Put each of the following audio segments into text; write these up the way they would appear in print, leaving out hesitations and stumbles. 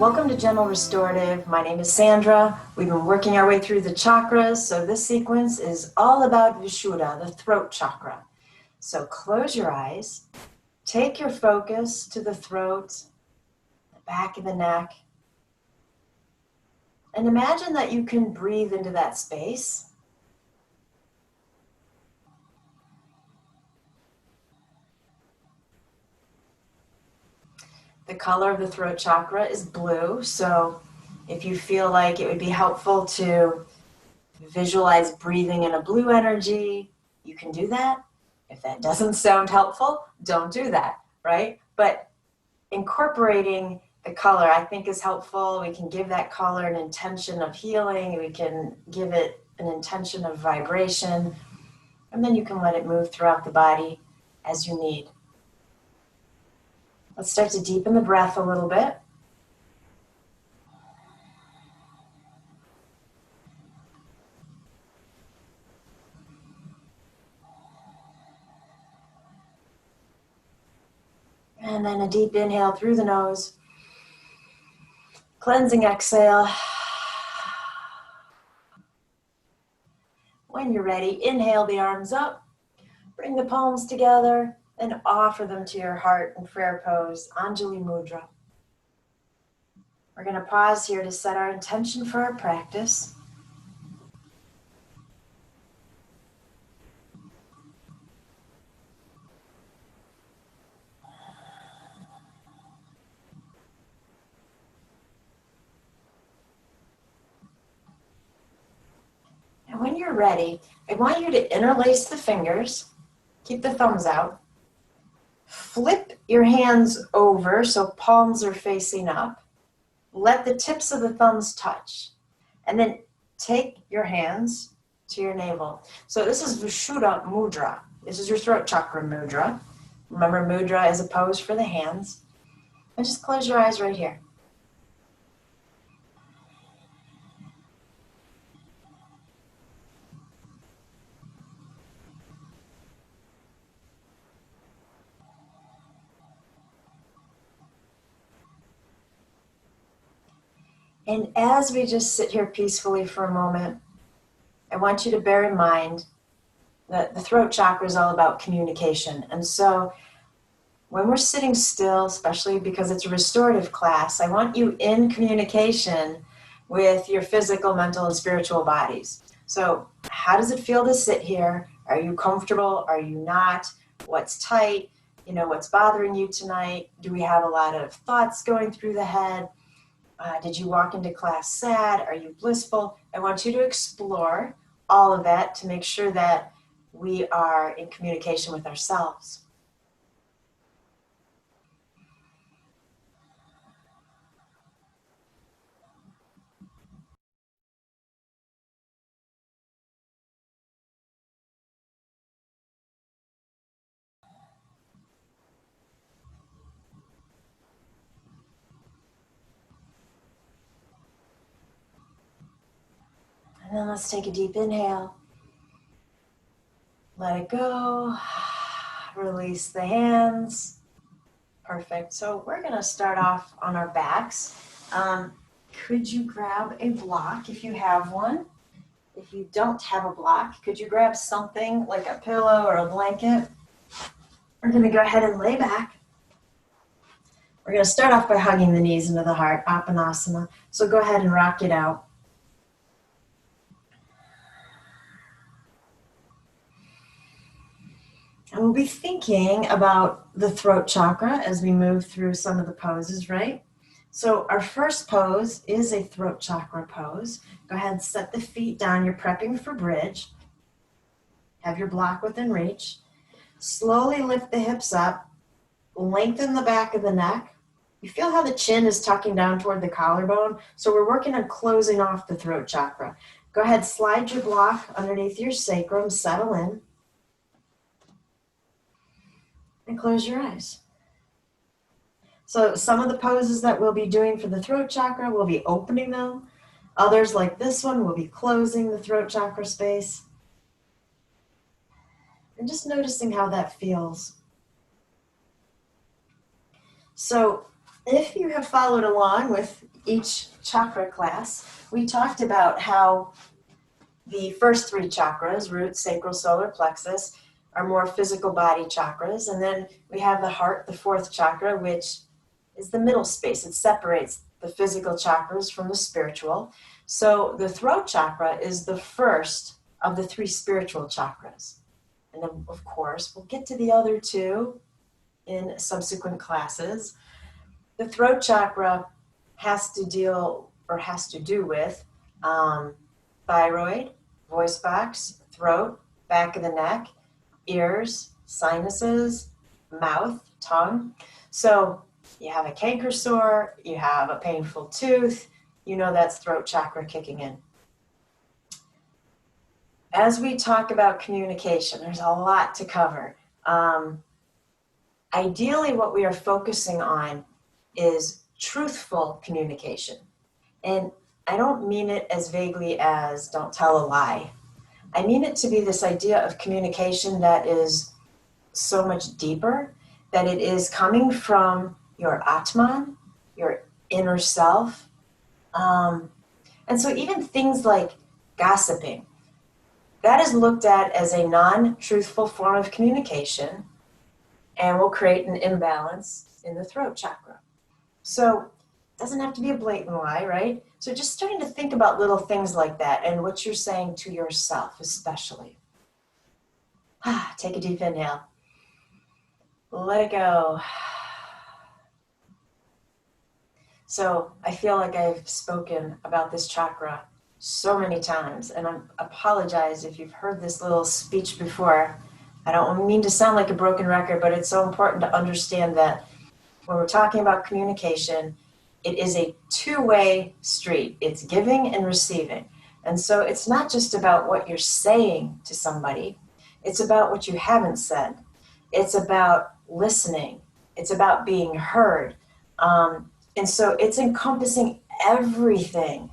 Welcome to Gentle Restorative. My name is Sandra. We've been working our way through the chakras, so this sequence is all about Vishuddha, the throat chakra. So close your eyes, take your focus to the throat, the back of the neck, and imagine that you can breathe into that space. The color of the throat chakra is blue, so if you feel like it would be helpful to visualize breathing in a blue energy, you can do that. If that doesn't sound helpful, don't do that, right? But incorporating the color, I think, is helpful. We can give that color an intention of healing. We can give it an intention of vibration, and then you can let it move throughout the body as you need. Let's start to deepen the breath a little bit. And then a deep inhale through the nose. Cleansing exhale. When you're ready, inhale the arms up. Bring the palms together and offer them to your heart in prayer pose, Anjali Mudra. We're going to pause here to set our intention for our practice. And when you're ready, I want you to interlace the fingers, keep the thumbs out, flip your hands over so palms are facing up, let the tips of the thumbs touch, and then take your hands to your navel. So this is Vishuddha Mudra. This is your throat chakra mudra. Remember, mudra is a pose for the hands. And just close your eyes right here. And as we just sit here peacefully for a moment, I want you to bear in mind that the throat chakra is all about communication. And so when we're sitting still, especially because it's a restorative class, I want you in communication with your physical, mental, and spiritual bodies. So how does it feel to sit here? Are you comfortable? Are you not? What's tight? What's bothering you tonight? Do we have a lot of thoughts going through the head? Did you walk into class sad? Are you blissful? I want you to explore all of that to make sure that we are in communication with ourselves. And then let's take a deep inhale. Let it go. Release the hands. Perfect. So we're going to start off on our backs. Could you grab a block if you have one? If you don't have a block, could you grab something like a pillow or a blanket? We're going to go ahead and lay back. We're going to start off by hugging the knees into the heart, Apanasana. So go ahead and rock it out. And we'll be thinking about the throat chakra as we move through some of the poses, right? So our first pose is a throat chakra pose. Go ahead and set the feet down. You're prepping for bridge. Have your block within reach. Slowly lift the hips up. Lengthen the back of the neck. You feel how the chin is tucking down toward the collarbone? So we're working on closing off the throat chakra. Go ahead, slide your block underneath your sacrum, settle in. And close your eyes. So some of the poses that we'll be doing for the throat chakra, we'll be opening them. Others, like this one, will be closing the throat chakra space. And just noticing how that feels. So if you have followed along with each chakra class, we talked about how the first three chakras, root, sacral, solar plexus, are more physical body chakras. And then we have the heart, the fourth chakra, which is the middle space. It separates the physical chakras from the spiritual. So the throat chakra is the first of the three spiritual chakras. And then, of course, we'll get to the other two in subsequent classes. The throat chakra has to do with thyroid, voice box, throat, back of the neck, ears, sinuses, mouth, tongue. So you have a canker sore, you have a painful tooth, you know that's throat chakra kicking in. As we talk about communication, there's a lot to cover. Ideally, what we are focusing on is truthful communication. And I don't mean it as vaguely as don't tell a lie. I mean it to be this idea of communication that is so much deeper, that it is coming from your Atman, your inner self. And so even things like gossiping, that is looked at as a non-truthful form of communication and will create an imbalance in the throat chakra. So it doesn't have to be a blatant lie, right? So just starting to think about little things like that and what you're saying to yourself especially. Take a deep inhale. Let it go. So I feel like I've spoken about this chakra so many times, and I apologize if you've heard this little speech before. I don't mean to sound like a broken record, but it's so important to understand that when we're talking about communication, it is a two-way street. It's giving and receiving. And so it's not just about what you're saying to somebody. It's about what you haven't said. It's about listening. It's about being heard. And so it's encompassing everything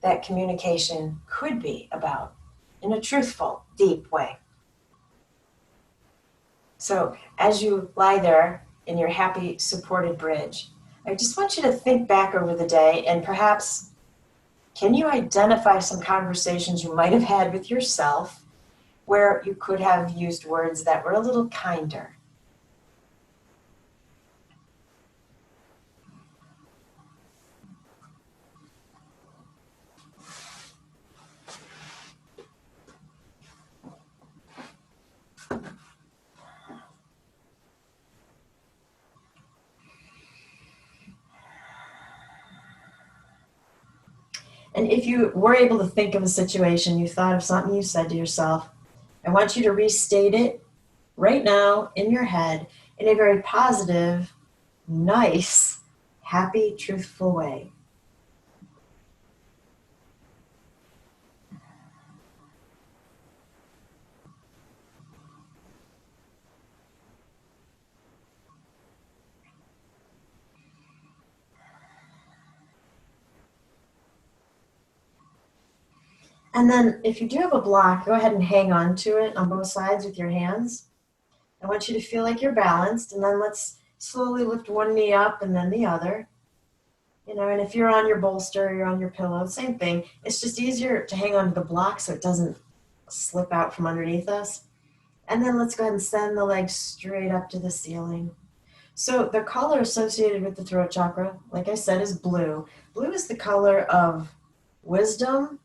that communication could be about in a truthful, deep way. So as you lie there in your happy, supported bridge, I just want you to think back over the day and perhaps can you identify some conversations you might have had with yourself where you could have used words that were a little kinder? And if you were able to think of a situation, you thought of something you said to yourself, I want you to restate it right now in your head in a very positive, nice, happy, truthful way. And then if you do have a block, go ahead and hang on to it on both sides with your hands. I want you to feel like you're balanced, and then let's slowly lift one knee up and then the other. And if you're on your bolster, you're on your pillow, same thing. It's just easier to hang on to the block so it doesn't slip out from underneath us. And then let's go ahead and send the legs straight up to the ceiling. So the color associated with the throat chakra, like I said, is blue. Blue is the color of wisdom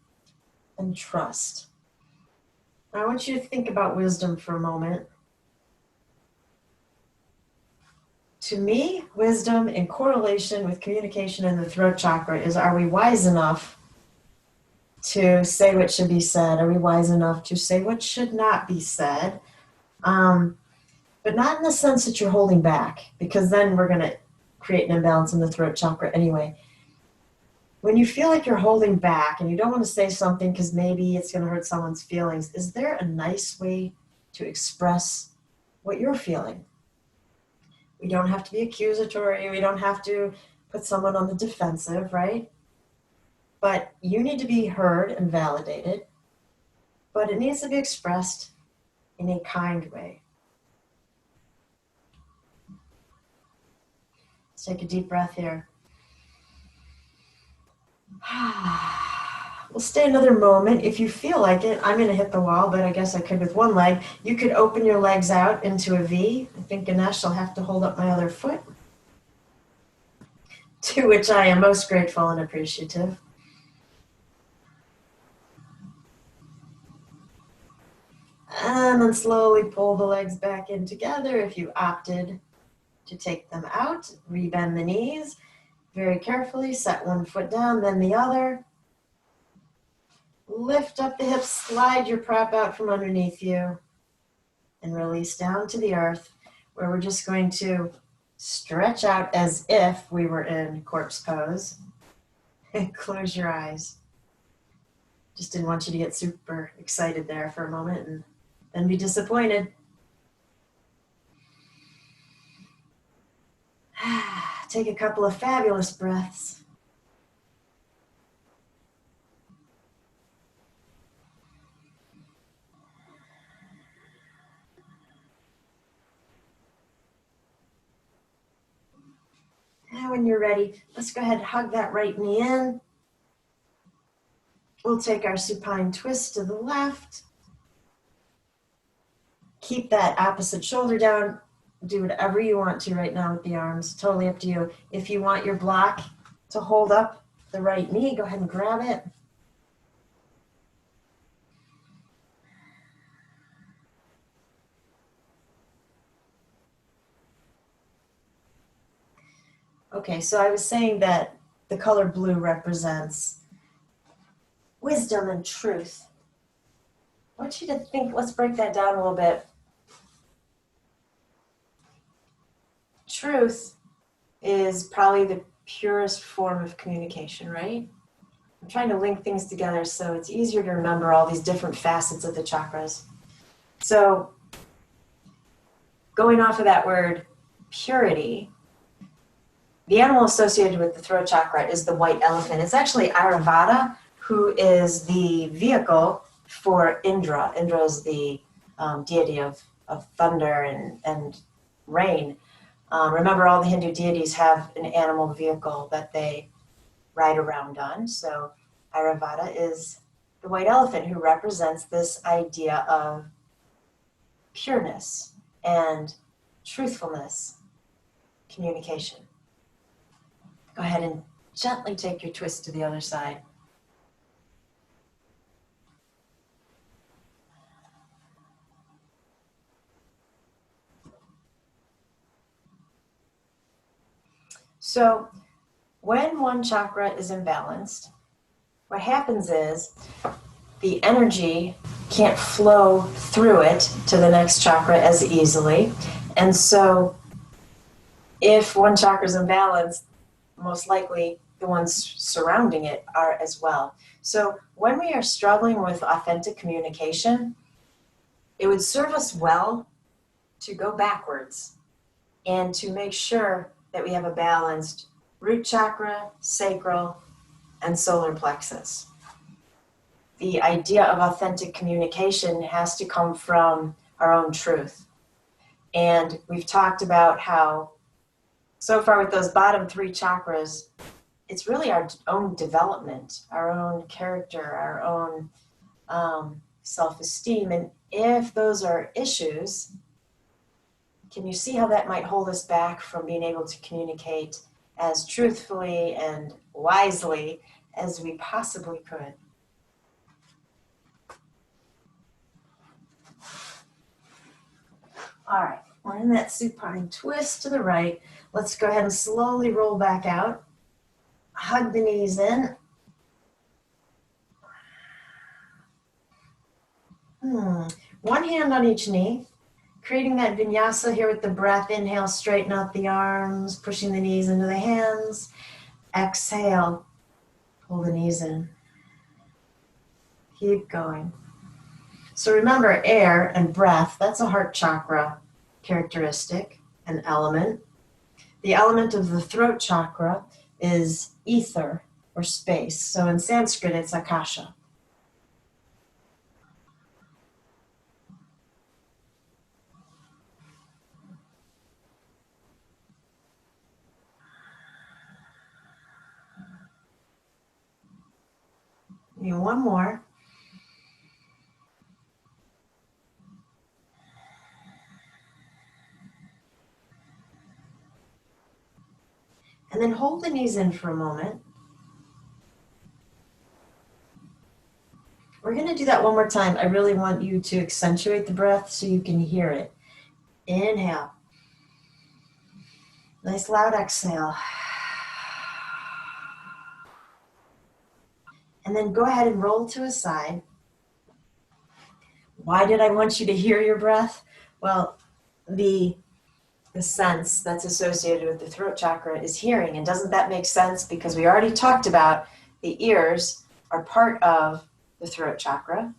and trust. I want you to think about wisdom for a moment. To me, wisdom in correlation with communication in the throat chakra is, are we wise enough to say what should be said? Are we wise enough to say what should not be said? But not in the sense that you're holding back, because then we're going to create an imbalance in the throat chakra anyway. When you feel like you're holding back and you don't want to say something because maybe it's going to hurt someone's feelings, is there a nice way to express what you're feeling? We don't have to be accusatory. We don't have to put someone on the defensive, right? But you need to be heard and validated. But it needs to be expressed in a kind way. Let's take a deep breath here. stay another moment. If you feel like it, I'm going to hit the wall, but I guess I could with one leg. You could open your legs out into a V. I think Ganesh will have to hold up my other foot, to which I am most grateful and appreciative. And then slowly pull the legs back in together if you opted to take them out. Rebend the knees very carefully. Set one foot down, then the other. Lift up the hips, slide your prop out from underneath you, and release down to the earth, where we're just going to stretch out as if we were in corpse pose. And close your eyes. Just didn't want you to get super excited there for a moment and then be disappointed. Take a couple of fabulous breaths. Now when you're ready, let's go ahead and hug that right knee in. We'll take our supine twist to the left. Keep that opposite shoulder down. Do whatever you want to right now with the arms. Totally up to you. If you want your block to hold up the right knee, go ahead and grab it. Okay, so I was saying that the color blue represents wisdom and truth. I want you to think, let's break that down a little bit. Truth is probably the purest form of communication, right? I'm trying to link things together so it's easier to remember all these different facets of the chakras. So going off of that word purity, the animal associated with the throat chakra is the white elephant. It's actually Ayurveda, who is the vehicle for Indra. Indra is the deity of thunder and rain. Remember, all the Hindu deities have an animal vehicle that they ride around on. So Ayurveda is the white elephant who represents this idea of pureness and truthfulness, communication. Go ahead and gently take your twist to the other side. So when one chakra is imbalanced, what happens is the energy can't flow through it to the next chakra as easily. And so if one chakra is imbalanced, most likely the ones surrounding it are as well. So when we are struggling with authentic communication, it would serve us well to go backwards and to make sure that we have a balanced root chakra, sacral, and solar plexus. The idea of authentic communication has to come from our own truth. And we've talked about how so far with those bottom three chakras, it's really our own development, our own character, our own self-esteem. And if those are issues, can you see how that might hold us back from being able to communicate as truthfully and wisely as we possibly could? All right, we're in that supine twist to the right. Let's go ahead and slowly roll back out. Hug the knees in. One hand on each knee, creating that vinyasa here with the breath. Inhale, straighten out the arms, pushing the knees into the hands. Exhale, pull the knees in. Keep going. So remember, air and breath, that's a heart chakra characteristic, an element. The element of the throat chakra is ether or space. So in Sanskrit, it's akasha. Give me one more. And then hold the knees in for a moment. We're going to do that one more time. I really want you to accentuate the breath so you can hear it. Inhale. Nice loud exhale. And then go ahead and roll to a side. Why did I want you to hear your breath? Well, the sense that's associated with the throat chakra is hearing. And doesn't that make sense? Because we already talked about the ears are part of the throat chakra.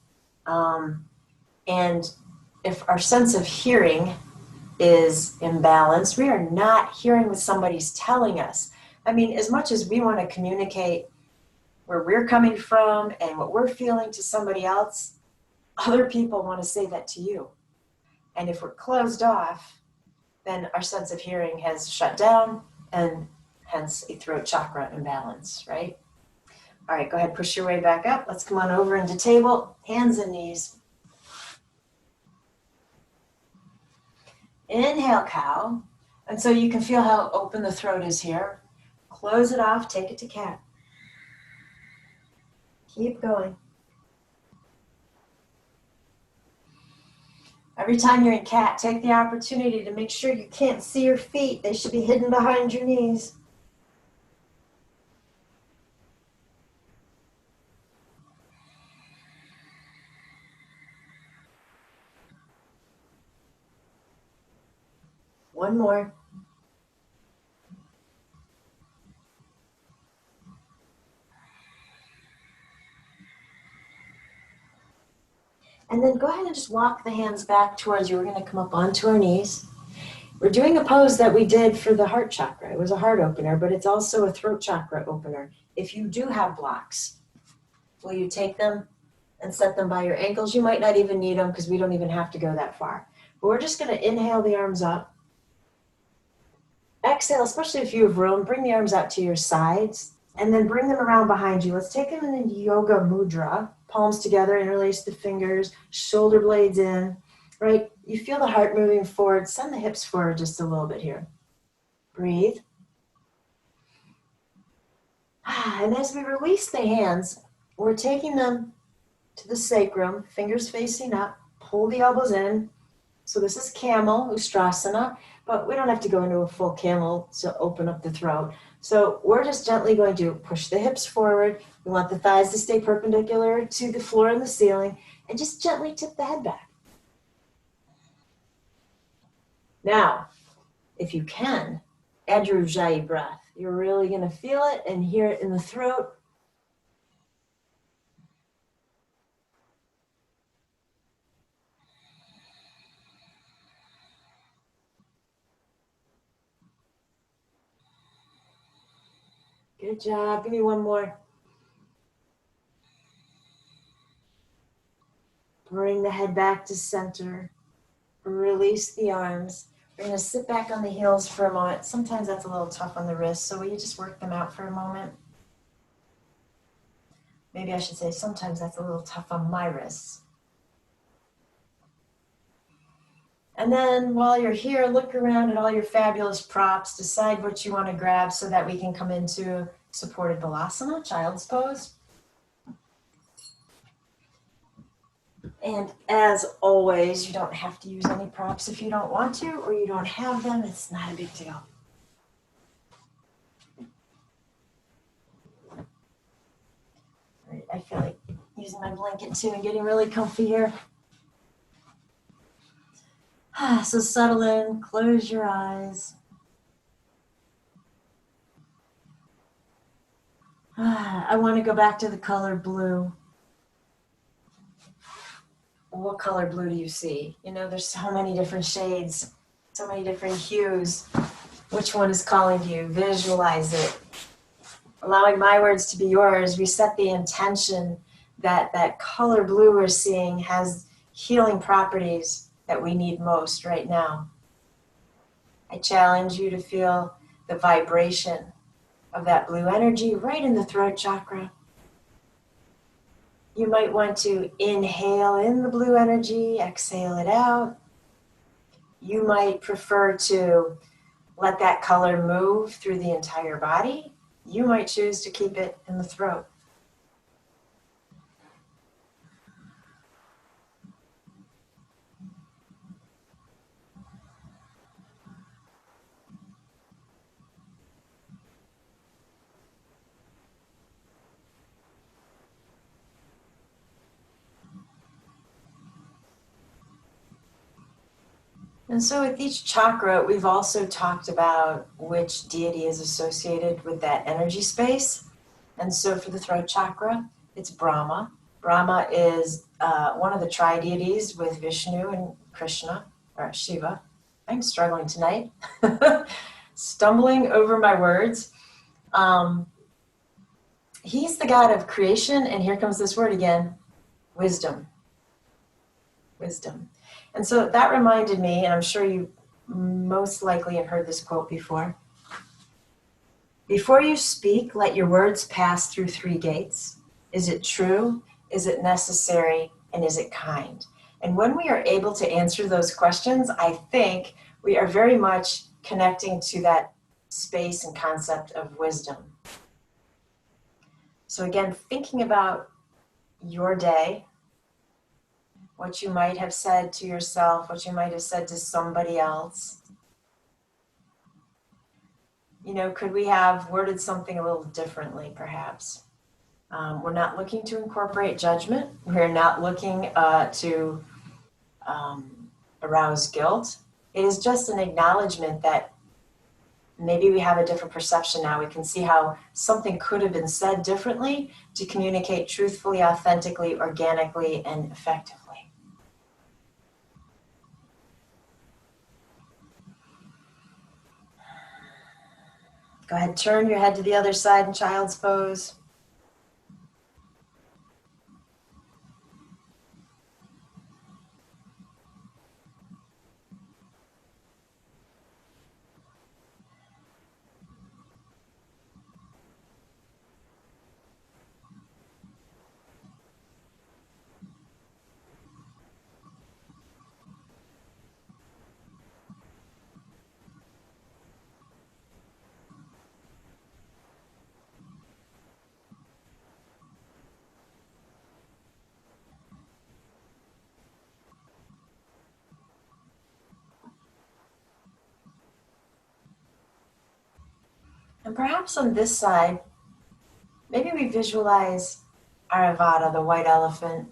And if our sense of hearing is imbalanced, we are not hearing what somebody's telling us. I mean, as much as we want to communicate where we're coming from and what we're feeling to somebody else, other people want to say that to you. And if we're closed off, then our sense of hearing has shut down, and hence a throat chakra imbalance, right? All right, go ahead, push your way back up. Let's come on over into table, hands and knees. Inhale, cow. And so you can feel how open the throat is here. Close it off, take it to cat. Keep going. Every time you're in cat, take the opportunity to make sure you can't see your feet. They should be hidden behind your knees. One more. And then go ahead and just walk the hands back towards you. We're going to come up onto our knees. We're doing a pose that we did for the heart chakra. It was a heart opener, but it's also a throat chakra opener. If you do have blocks, will you take them and set them by your ankles? You might not even need them because we don't even have to go that far. But we're just going to inhale the arms up. Exhale, especially if you have room, bring the arms out to your sides and then bring them around behind you. Let's take them in yoga mudra. Palms together, interlace the fingers, shoulder blades in, right? You feel the heart moving forward. Send the hips forward just a little bit here. Breathe. And as we release the hands, we're taking them to the sacrum, fingers facing up, pull the elbows in. So this is camel, ustrasana, but we don't have to go into a full camel to open up the throat. So we're just gently going to push the hips forward. We want the thighs to stay perpendicular to the floor and the ceiling, and just gently tip the head back. Now, if you can, add your ujjayi breath. You're really going to feel it and hear it in the throat. Good job. Give me one more. Bring the head back to center. Release the arms. We're going to sit back on the heels for a moment. Sometimes that's a little tough on the wrists, so will you just work them out for a moment? Maybe I should say sometimes that's a little tough on my wrists. And then while you're here, look around at all your fabulous props. Decide what you want to grab so that we can come into supported balasana, child's pose. And as always, you don't have to use any props if you don't want to, or you don't have them. It's not a big deal. I feel like using my blanket too and getting really comfy here. So settle in, close your eyes. I want to go back to the color blue. What color blue do you see? You know, there's so many different shades, so many different hues. Which one is calling to you? Visualize it. Allowing my words to be yours, we set the intention that that color blue we're seeing has healing properties that we need most right now. I challenge you to feel the vibration of that blue energy right in the throat chakra. You might want to inhale in the blue energy, exhale it out. You might prefer to let that color move through the entire body. You might choose to keep it in the throat. And so with each chakra, we've also talked about which deity is associated with that energy space. And so for the throat chakra, it's Brahma. Brahma is one of the tri-deities with Vishnu and Krishna, or Shiva. I'm struggling tonight, stumbling over my words. He's the god of creation, and here comes this word again, wisdom. Wisdom. And so that reminded me, and I'm sure you most likely have heard this quote before. Before you speak, let your words pass through 3 gates. Is it true? Is it necessary? And is it kind? And when we are able to answer those questions, I think we are very much connecting to that space and concept of wisdom. So again, thinking about your day, what you might have said to yourself, what you might have said to somebody else. You know, could we have worded something a little differently, perhaps? We're not looking to incorporate judgment. We're not looking to arouse guilt. It is just an acknowledgement that maybe we have a different perception now. We can see how something could have been said differently to communicate truthfully, authentically, organically, and effectively. Go ahead, turn your head to the other side in child's pose. And perhaps on this side, maybe we visualize Aravata, the white elephant.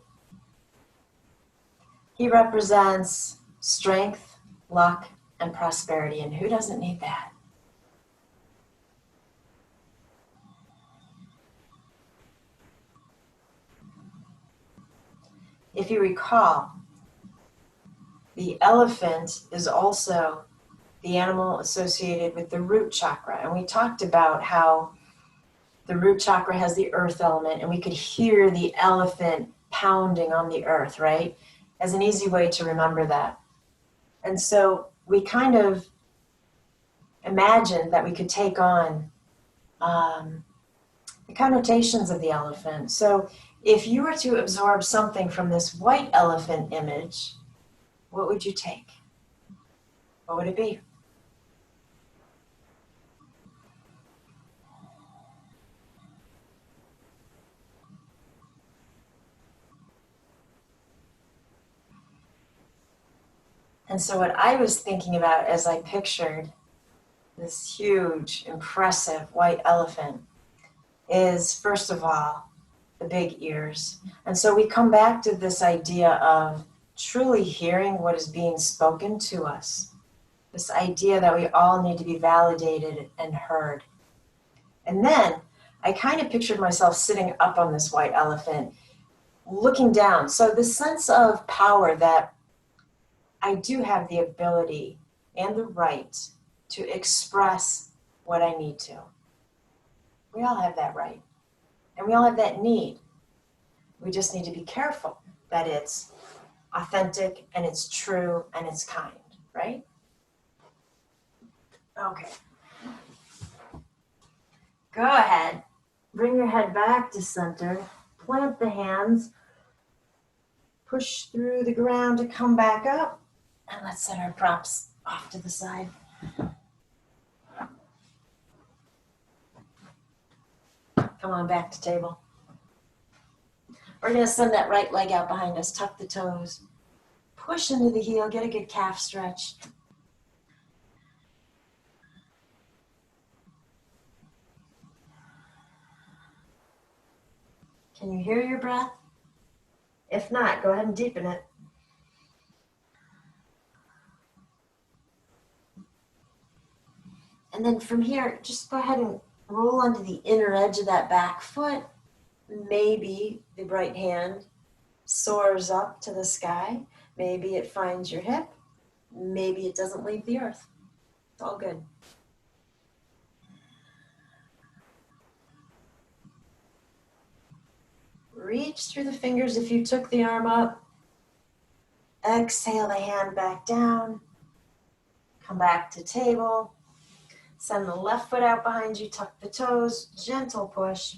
He represents strength, luck, and prosperity, and who doesn't need that? If you recall, the elephant is also the animal associated with the root chakra, and we talked about how the root chakra has the earth element, and we could hear the elephant pounding on the earth, right? As an easy way to remember that. And so we kind of imagined that we could take on the connotations of the elephant. So if you were to absorb something from this white elephant image, what would you take? What would it be? And so what I was thinking about as I pictured this huge, impressive white elephant is, first of all, the big ears. And so we come back to this idea of truly hearing what is being spoken to us. This idea that we all need to be validated and heard. And then I kind of pictured myself sitting up on this white elephant, looking down. So the sense of power that I do have the ability and the right to express what I need to. We all have that right. And we all have that need. We just need to be careful that it's authentic and it's true and it's kind, right? Okay. Go ahead. Bring your head back to center. plant the hands, push through the ground to come back up, and let's set our props off to the side. Come on back to table. We're going to send that right leg out behind us, tuck the toes, push into the heel, get a good calf stretch. Can you hear your breath? If not, go ahead and deepen it. And then from here, just go ahead and roll onto the inner edge of that back foot. Maybe the right hand soars up to the sky. Maybe it finds your hip. Maybe it doesn't leave the earth. It's all good. Reach through the fingers if you took the arm up. Exhale the hand back down. Come back to table. Send the left foot out behind you, tuck the toes, gentle push.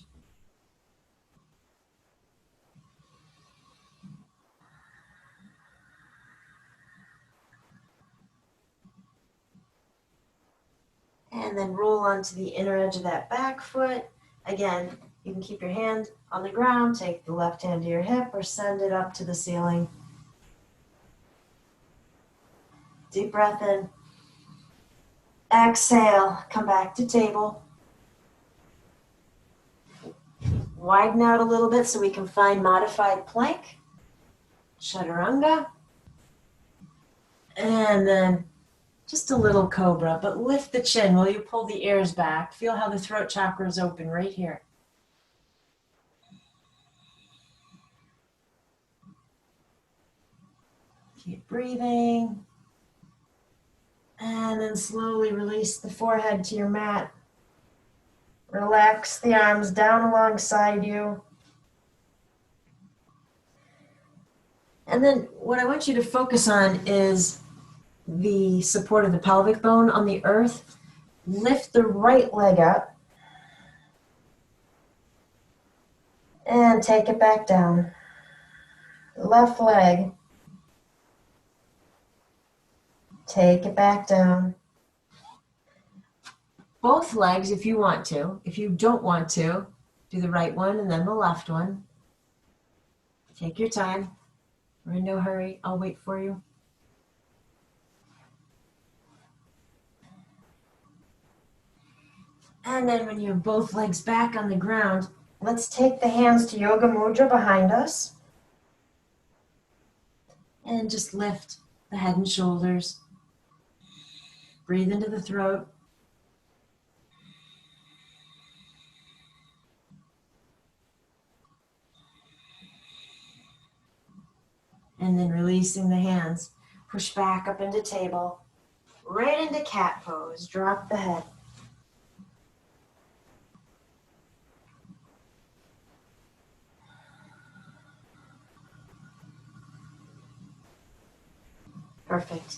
And then roll onto the inner edge of that back foot. Again, you can keep your hand on the ground, take the left hand to your hip, or send it up to the ceiling. Deep breath in. Exhale, come back to table. Widen out a little bit so we can find modified plank. Chaturanga. And then just a little cobra, but lift the chin while you pull the ears back. Feel how the throat chakra is open right here. Keep breathing. And then slowly release the forehead to your mat. Relax the arms down alongside you. And then what I want you to focus on is the support of the pelvic bone on the earth. Lift the right leg up. And take it back down. Left leg. Take it back down. Both legs if you want to. If you don't want to, do the right one and then the left one. Take your time. We're in no hurry. I'll wait for you. And then when you have both legs back on the ground, let's take the hands to Yoga Mudra behind us. And just lift the head and shoulders. Breathe into the throat. And then releasing the hands. Push back up into table. Right into cat pose. Drop the head. Perfect.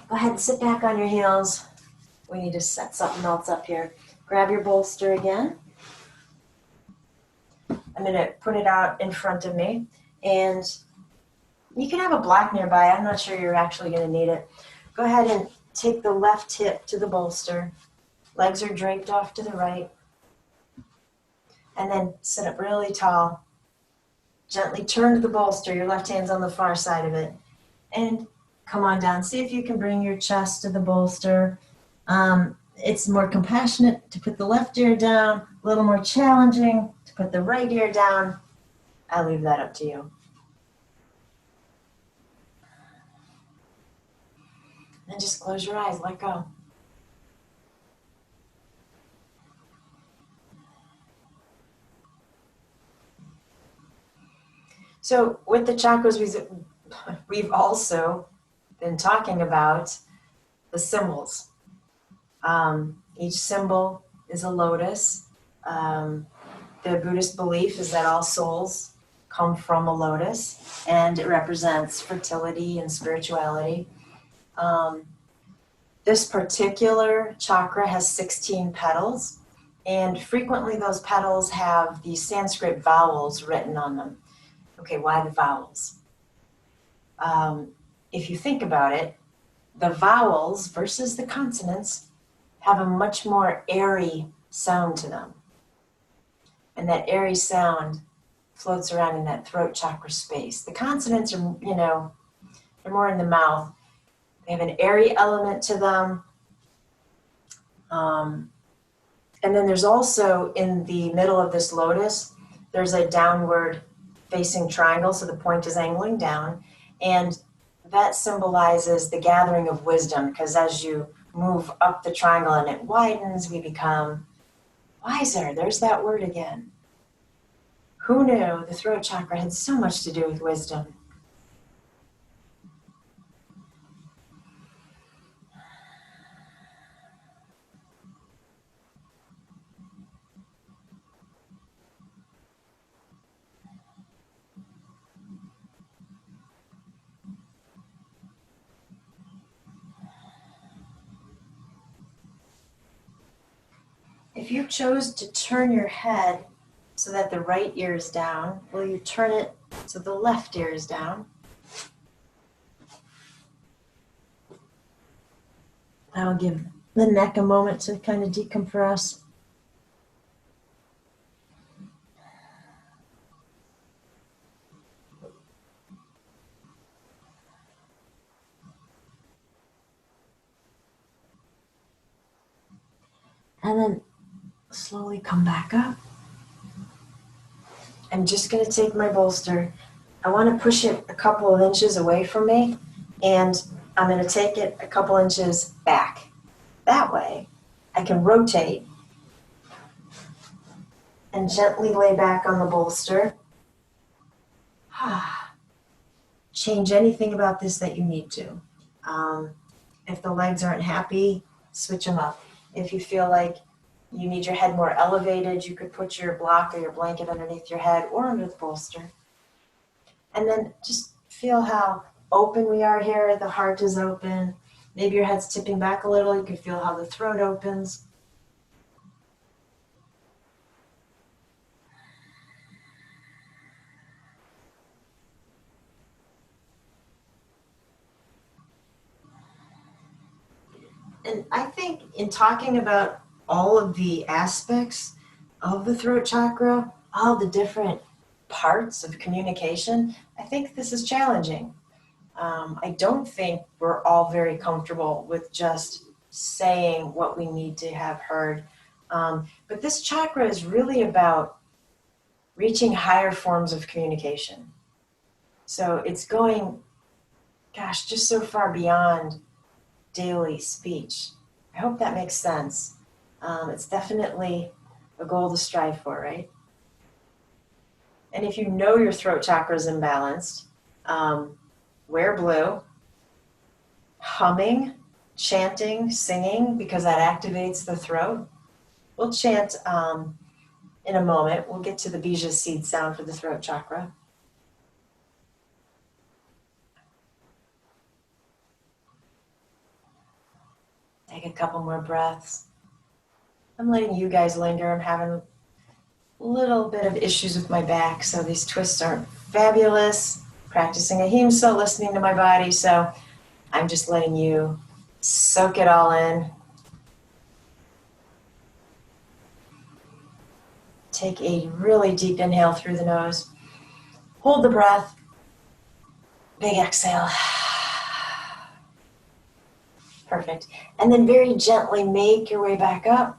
Go ahead and sit back on your heels. We need to set something else up here. Grab your bolster again. I'm going to put it out in front of me. And you can have a block nearby. I'm not sure you're actually going to need it. Go ahead and take the left hip to the bolster. Legs are draped off to the right. And then sit up really tall. Gently turn to the bolster. Your left hand's on the far side of it. And come on down. See if you can bring your chest to the bolster. It's more compassionate to put the left ear down, a little more challenging to put the right ear down. I'll leave that up to you. And just close your eyes, let go. So with the chakras, we've also been talking about the symbols. Each symbol is a lotus. The Buddhist belief is that all souls come from a lotus, and it represents fertility and spirituality. This particular chakra has 16 petals, And frequently those petals have the Sanskrit vowels written on them. Okay, why the vowels? If you think about it, the vowels versus the consonants have a much more airy sound to them. And that airy sound floats around in that throat chakra space. The consonants are, they're more in the mouth. They have an airy element to them. And then there's also, in the middle of this lotus, there's a downward facing triangle, so the point is angling down. And that symbolizes the gathering of wisdom, because as you move up the triangle and it widens, we become wiser. There's that word again. Who knew the throat chakra had so much to do with wisdom? If you chose to turn your head so that the right ear is down, will you turn it so the left ear is down? That'll give the neck a moment to kind of decompress. And then slowly come back up. I'm just going to take my bolster. I want to push it a couple of inches away from me, and I'm going to take it a couple inches back. That way, I can rotate and gently lay back on the bolster. Change anything about this that you need to. If the legs aren't happy, switch them up. If you feel like you need your head more elevated, you could put your block or your blanket underneath your head or under the bolster. And then just feel how open we are here. The heart is open. Maybe your head's tipping back a little. You can feel how the throat opens. And I think in talking about all of the aspects of the throat chakra, all the different parts of communication, I think this is challenging. I don't think we're all very comfortable with just saying what we need to have heard. But this chakra is really about reaching higher forms of communication. So it's going, just so far beyond daily speech. I hope that makes sense. It's definitely a goal to strive for, right? And if you know your throat chakra is imbalanced, wear blue, humming, chanting, singing, because that activates the throat. We'll chant in a moment. We'll get to the bija seed sound for the throat chakra. Take a couple more breaths. I'm letting you guys linger. I'm having a little bit of issues with my back, so these twists aren't fabulous. Practicing ahimsa, listening to my body, so I'm just letting you soak it all in. Take a really deep inhale through the nose. Hold the breath. Big exhale. Perfect. And then very gently make your way back up.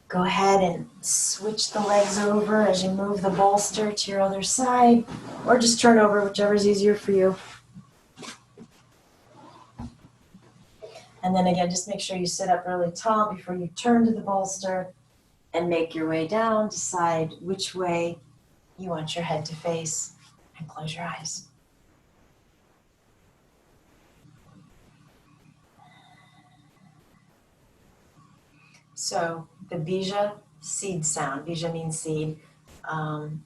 Go ahead and switch the legs over as you move the bolster to your other side, or just turn over, whichever is easier for you. And then again, just make sure you sit up really tall before you turn to the bolster and make your way down. Decide which way you want your head to face and close your eyes. So the bija seed sound. Bija means seed.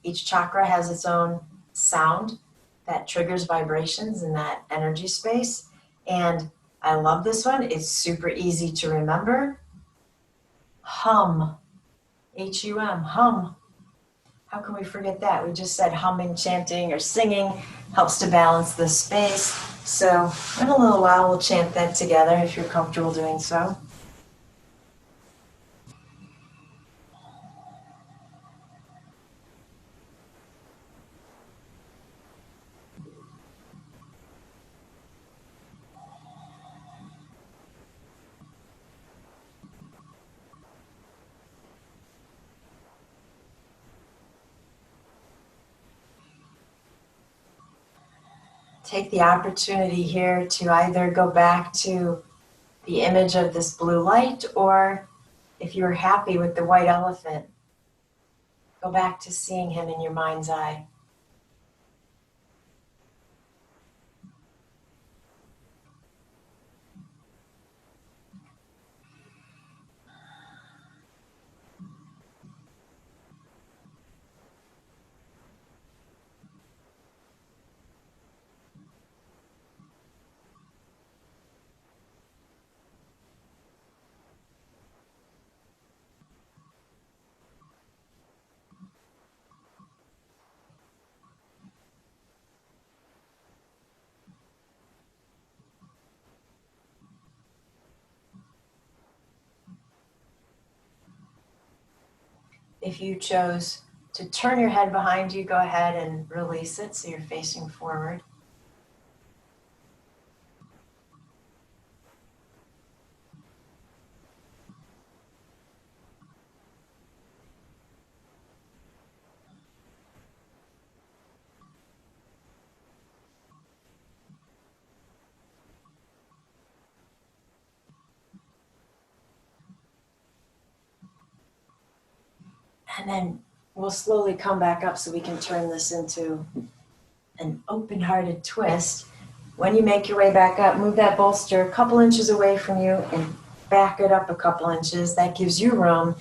Each chakra has its own sound that triggers vibrations in that energy space. And I love this one. It's super easy to remember. hum, H-U-M, hum. How can we forget that? We just said humming, chanting, or singing helps to balance the space. So in a little while, we'll chant that together if you're comfortable doing so. Take the opportunity here to either go back to the image of this blue light, or if you're happy with the white elephant, go back to seeing him in your mind's eye. If you chose to turn your head behind you, go ahead and release it so you're facing forward. And then we'll slowly come back up so we can turn this into an open-hearted twist. When you make your way back up, move that bolster a couple inches away from you and back it up a couple inches. That gives you room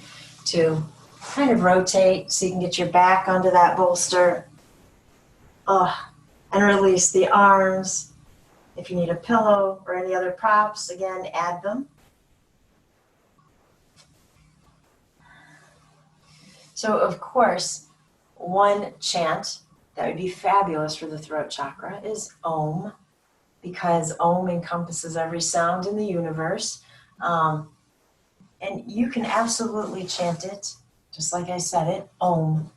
to kind of rotate so you can get your back onto that bolster. And release the arms. If you need a pillow or any other props, again, add them. So, of course, one chant that would be fabulous for the throat chakra is Om, because Om encompasses every sound in the universe. And you can absolutely chant it, just like I said it, Om.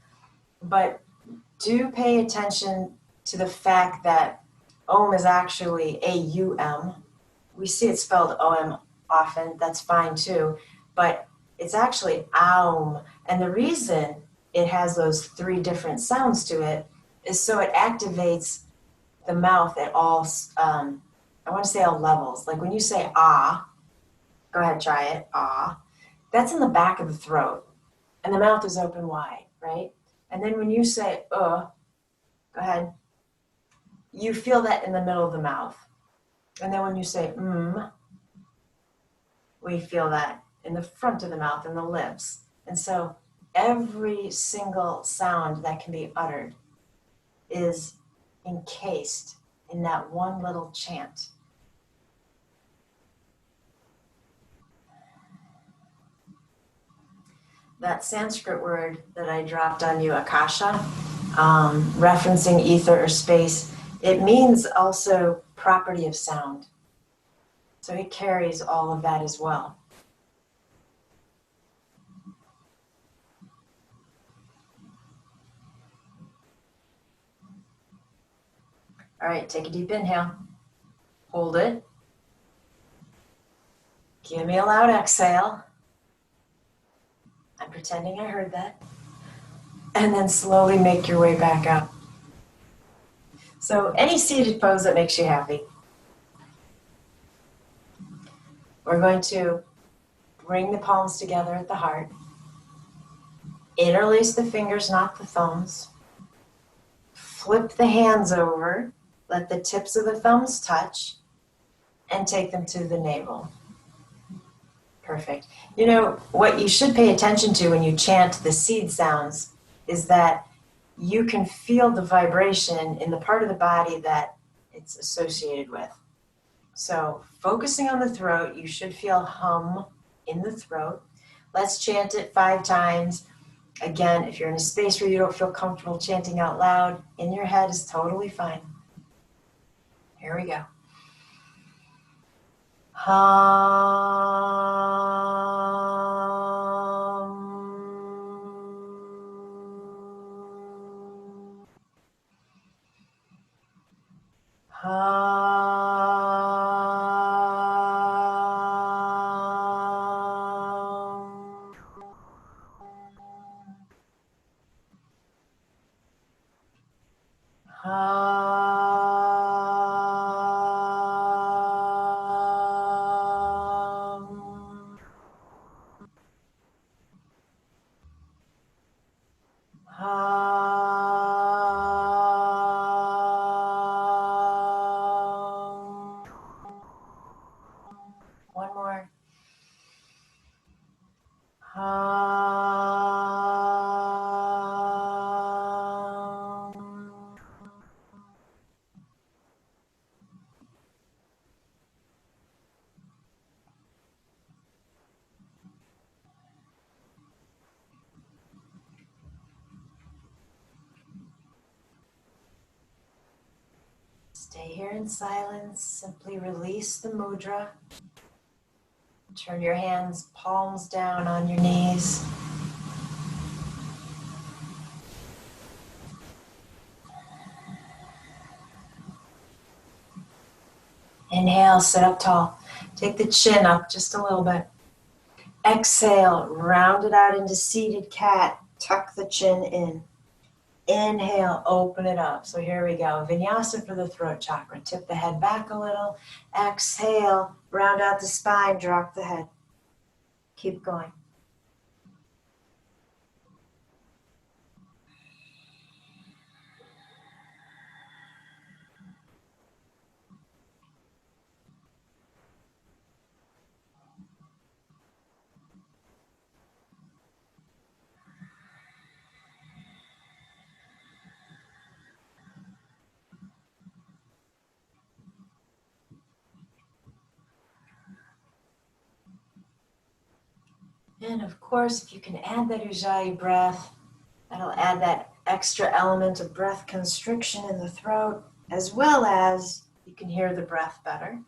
But do pay attention to the fact that Om is actually A-U-M. We see it spelled O-M often, that's fine too, but it's actually Aum. And the reason it has those three different sounds to it is so it activates the mouth at all, I want to say all levels. Like when you say ah, go ahead, try it, ah. That's in the back of the throat, and the mouth is open wide, right? And then when you say go ahead, you feel that in the middle of the mouth. And then when you say we feel that in the front of the mouth and the lips. And so every single sound that can be uttered is encased in that one little chant. That Sanskrit word that I dropped on you, akasha, referencing ether or space, it means also property of sound. So it carries all of that as well. All right, take a deep inhale. Hold it. Give me a loud exhale. I'm pretending I heard that. And then slowly make your way back up. So any seated pose that makes you happy. We're going to bring the palms together at the heart. Interlace the fingers, not the thumbs. Flip the hands over. Let the tips of the thumbs touch. And take them to the navel. Perfect. You know, what you should pay attention to when you chant the seed sounds is that you can feel the vibration in the part of the body that it's associated with. So focusing on the throat, you should feel hum in the throat. Let's chant it 5 times. Again, if you're in a space where you don't feel comfortable chanting out loud, in your head is totally fine. Here we go. One more. Stay here in silence. Simply release the mudra. Turn your hands, palms down on your knees. Inhale, sit up tall. Take the chin up just a little bit. Exhale, round it out into seated cat. Tuck the chin in. Inhale, open it up. So here we go. Vinyasa for the throat chakra. Tip the head back a little. Exhale, round out the spine, drop the head. Keep going. And of course, if you can add that Ujjayi breath, that'll add that extra element of breath constriction in the throat, as well as you can hear the breath better.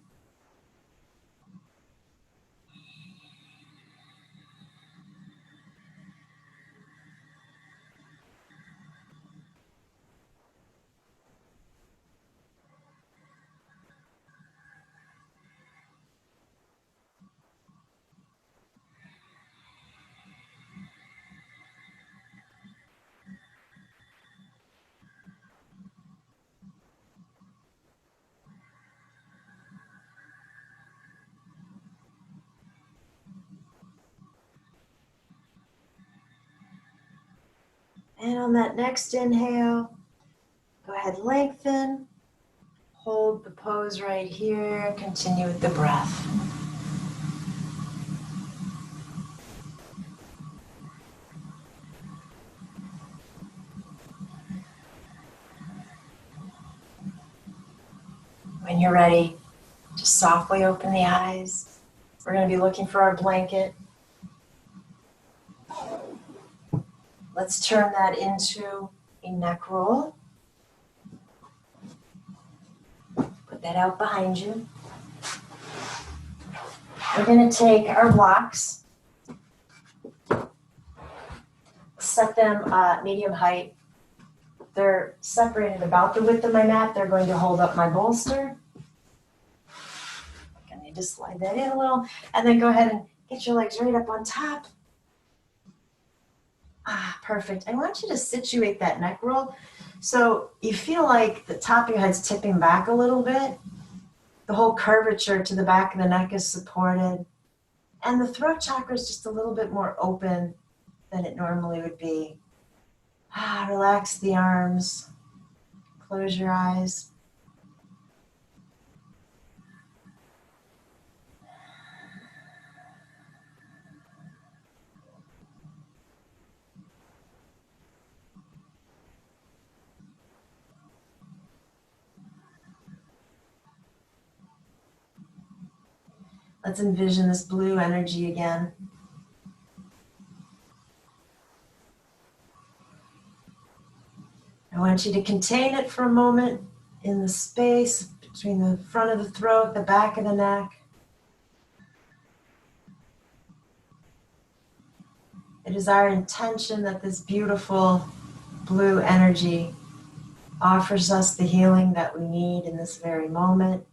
And on that next inhale, go ahead, lengthen. Hold the pose right here. Continue with the breath. When you're ready, just softly open the eyes. We're going to be looking for our blanket. Let's turn that into a neck roll. Put that out behind you. We're going to take our blocks, set them medium height. They're separated about the width of my mat. They're going to hold up my bolster. I need to slide that in a little. And then go ahead and get your legs right up on top. Perfect. I want you to situate that neck roll so you feel like the top of your head's tipping back a little bit. The whole curvature to the back of the neck is supported. And the throat chakra is just a little bit more open than it normally would be. Relax the arms. Close your eyes. Let's envision this blue energy again. want you to contain it for a moment in the space between the front of the throat, the back of the neck. It is our intention that this beautiful blue energy offers us the healing that we need in this very moment.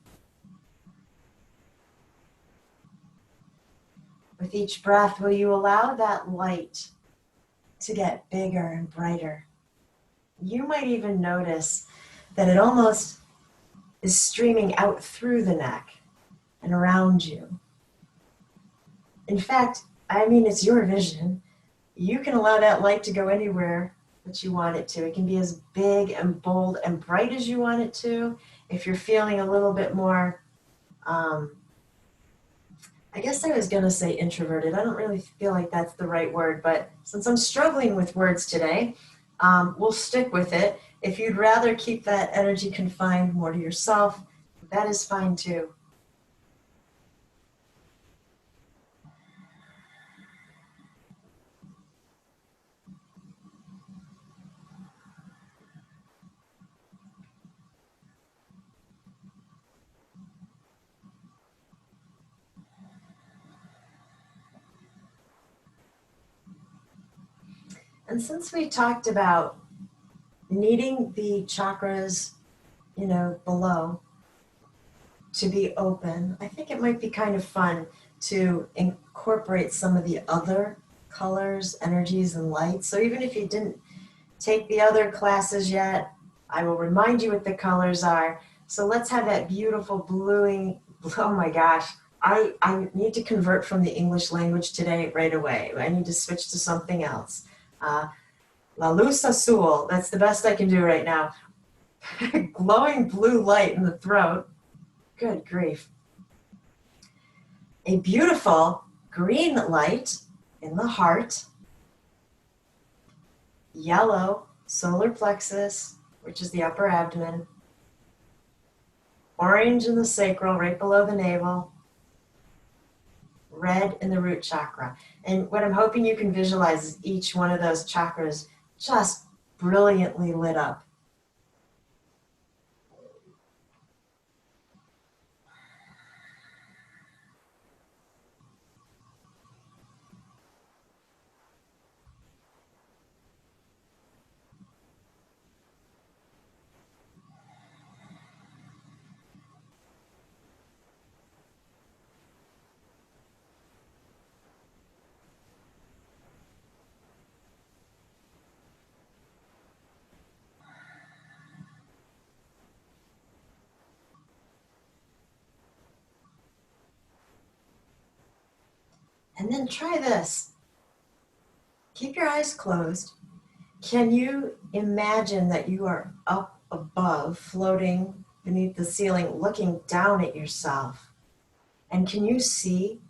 With each breath, will you allow that light to get bigger and brighter? You might even notice that it almost is streaming out through the neck and around you. In fact, I mean, it's your vision. You can allow that light to go anywhere that you want it to. It can be as big and bold and bright as you want it to. If you're feeling a little bit more, I guess I was going to say introverted. I don't really feel like that's the right word, but since I'm struggling with words today, we'll stick with it. If you'd rather keep that energy confined more to yourself, that is fine too. And since we talked about needing the chakras, below to be open, I think it might be kind of fun to incorporate some of the other colors, energies, and lights. So even if you didn't take the other classes yet, I will remind you what the colors are. So let's have that beautiful bluing, oh my gosh, I need to convert from the English language today right away. I need to switch to something else. La luz azul, that's the best I can do right now. Glowing blue light in the throat. Good grief. A beautiful green light in the heart. Yellow solar plexus, which is the upper abdomen. Orange in the sacral, right below the navel. Red in the root chakra. And what I'm hoping you can visualize is each one of those chakras just brilliantly lit up. And then try this. Keep your eyes closed. Can you imagine that you are up above, floating beneath the ceiling, looking down at yourself? And can you see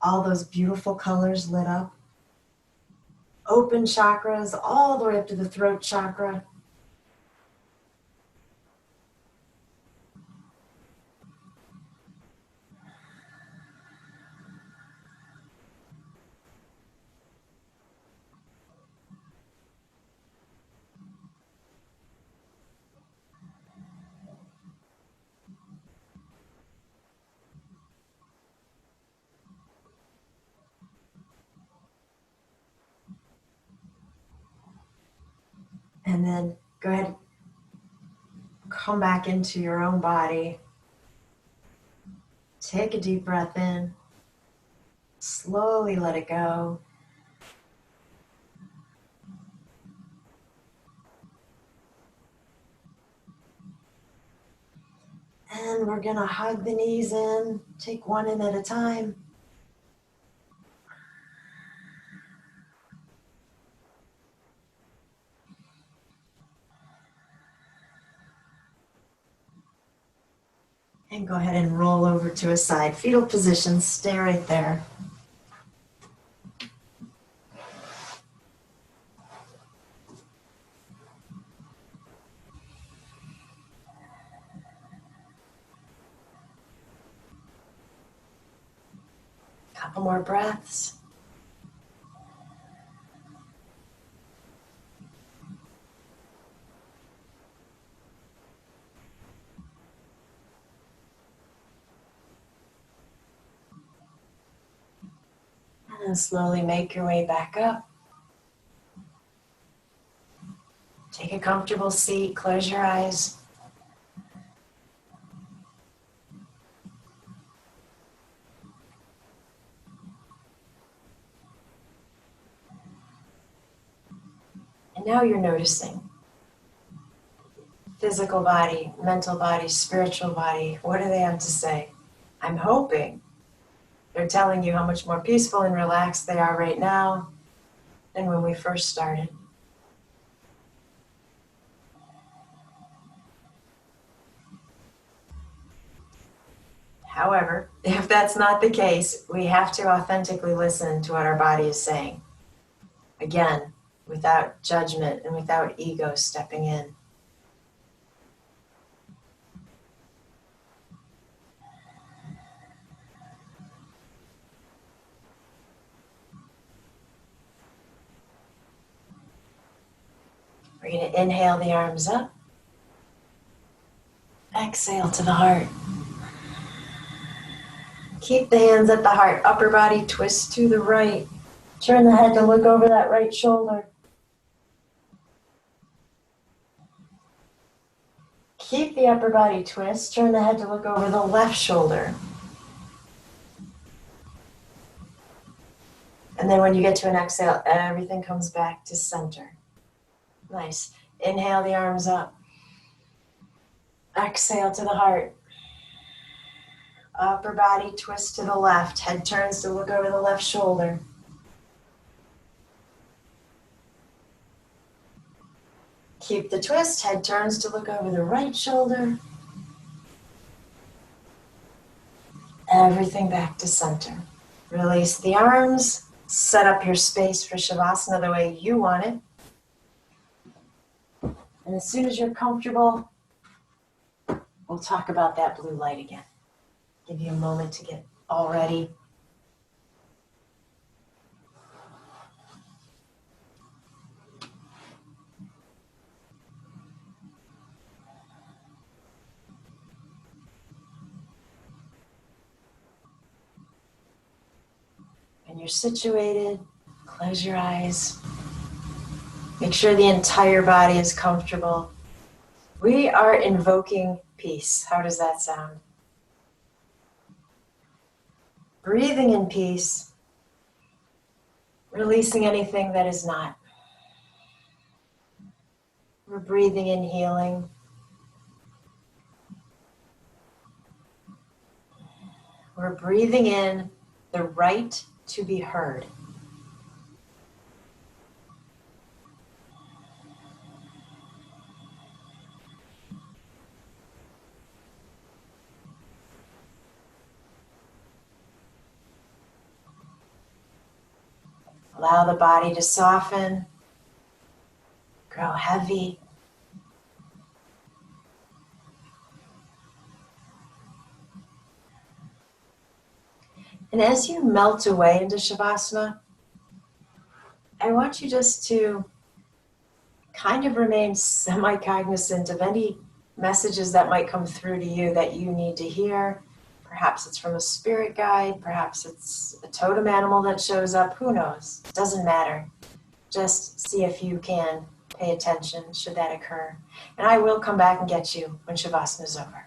all those beautiful colors lit up? Open chakras all the way up to the throat chakra. And then go ahead, come back into your own body. Take a deep breath in. Slowly let it go. And we're going to hug the knees in. Take one in at a time. And go ahead and roll over to a side. Fetal position, stay right there. Couple more breaths. And slowly make your way back up. Take a comfortable seat, close your eyes. And now you're noticing physical body, mental body, spiritual body. What do they have to say? I'm hoping they're telling you how much more peaceful and relaxed they are right now than when we first started. However, if that's not the case, we have to authentically listen to what our body is saying. Again, without judgment and without ego stepping in. We're going to inhale the arms up. Exhale to the heart. Keep the hands at the heart. Upper body twist to the right. Turn the head to look over that right shoulder. Keep the upper body twist. Turn the head to look over the left shoulder. And then when you get to an exhale, everything comes back to center. Nice. Inhale the arms up. Exhale to the heart. Upper body twist to the left. Head turns to look over the left shoulder. Keep the twist. Head turns to look over the right shoulder. Everything back to center. Release the arms. Set up your space for Shavasana the way you want it. And as soon as you're comfortable, we'll talk about that blue light again. Give you a moment to get all ready. When you're situated, close your eyes. Make sure the entire body is comfortable. We are invoking peace. How does that sound? Breathing in peace, releasing anything that is not. We're breathing in healing. We're breathing in the right to be heard. Allow the body to soften, grow heavy. And as you melt away into Shavasana, I want you just to kind of remain semi-cognizant of any messages that might come through to you that you need to hear. Perhaps it's from a spirit guide, perhaps it's a totem animal that shows up, who knows? It doesn't matter. Just see if you can pay attention should that occur. And I will come back and get you when Shavasana is over.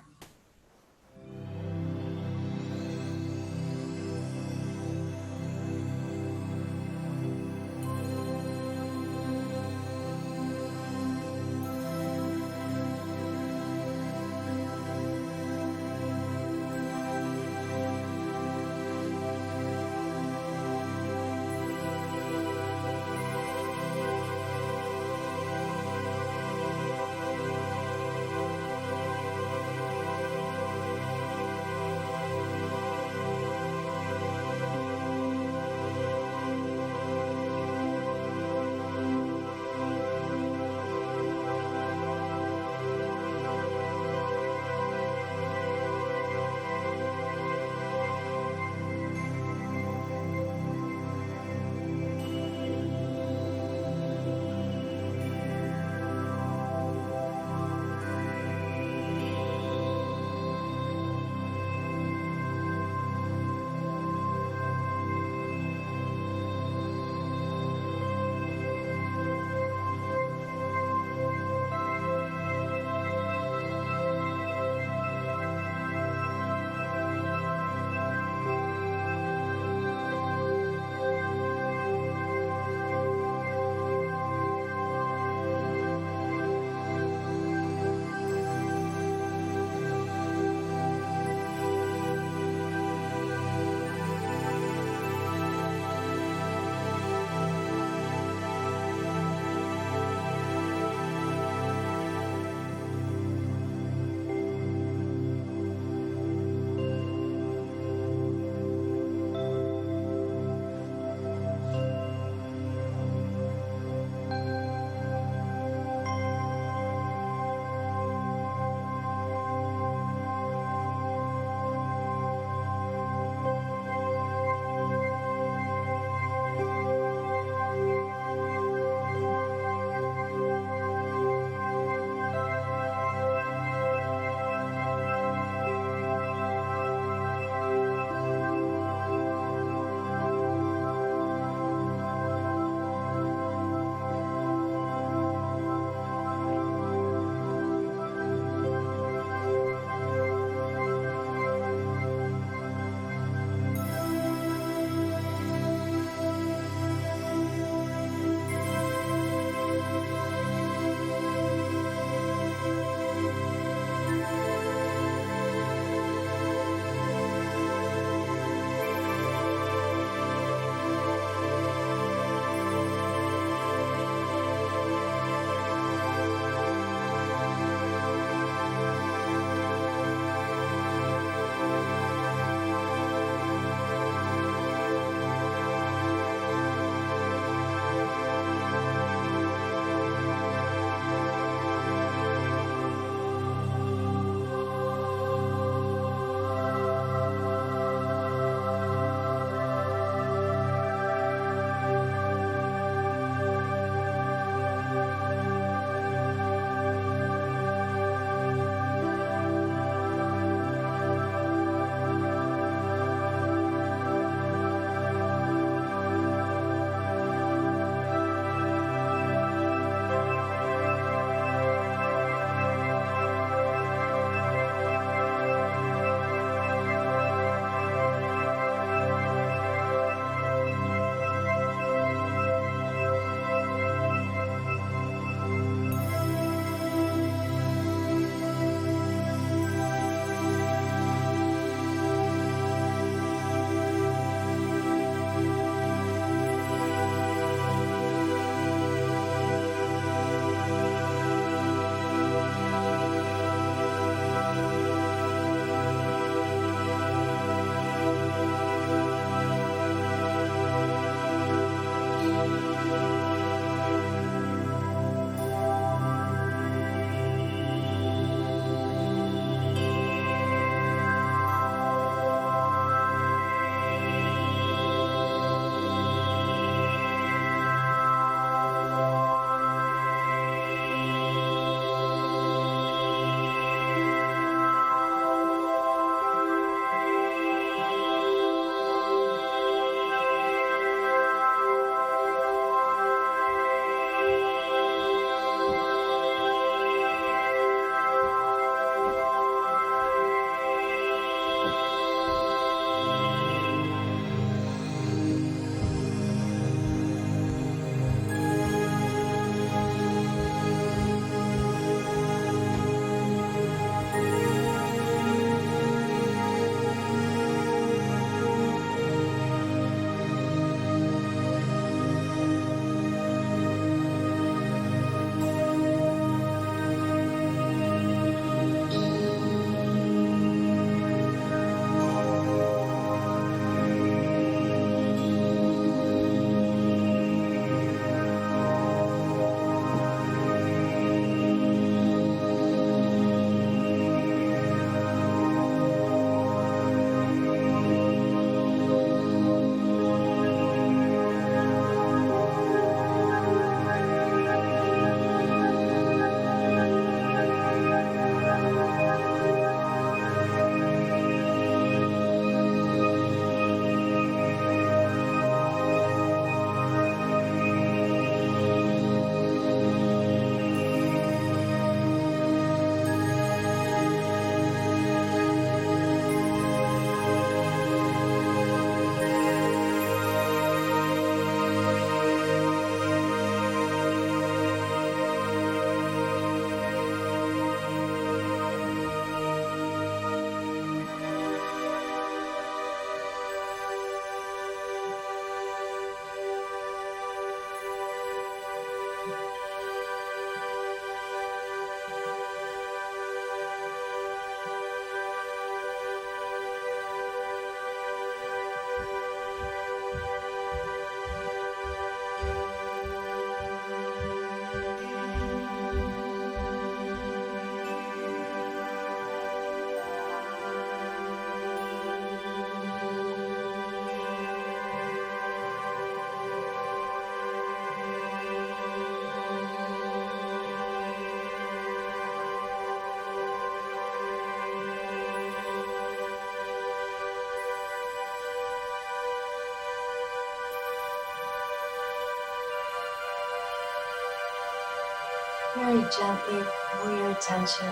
Very gently pull your attention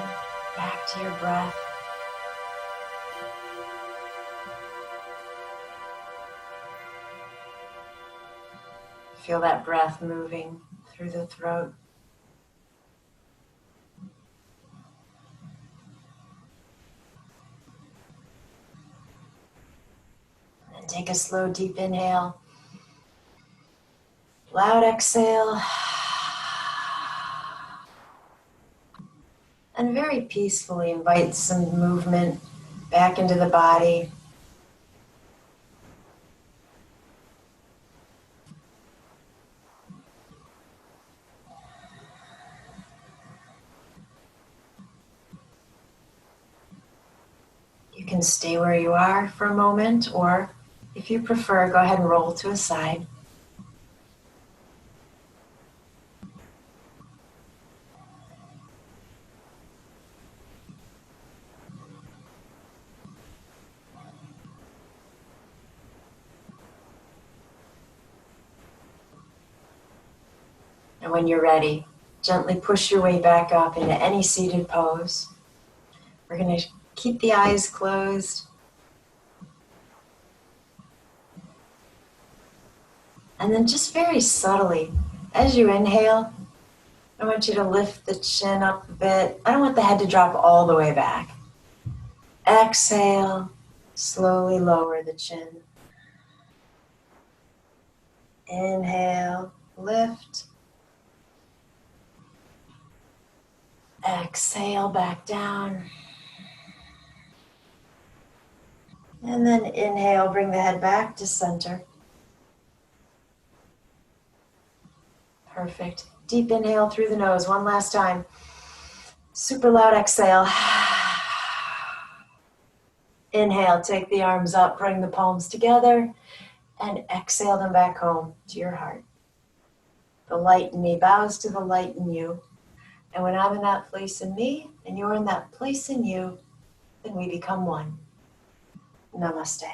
back to your breath. Feel that breath moving through the throat. And take a slow, deep inhale. Loud exhale. And very peacefully invite some movement back into the body. You can stay where you are for a moment, or if you prefer, go ahead and roll to a side. And when you're ready, gently push your way back up into any seated pose. We're going to keep the eyes closed. And then just very subtly, as you inhale, I want you to lift the chin up a bit. I don't want the head to drop all the way back. Exhale, slowly lower the chin. Inhale, lift. Exhale, back down. And then inhale, bring the head back to center. Perfect. Deep inhale through the nose, one last time. Super loud exhale. Inhale, take the arms up, bring the palms together, and exhale them back home to your heart. The light in me bows to the light in you. And when I'm in that place in me, and you're in that place in you, then we become one. Namaste.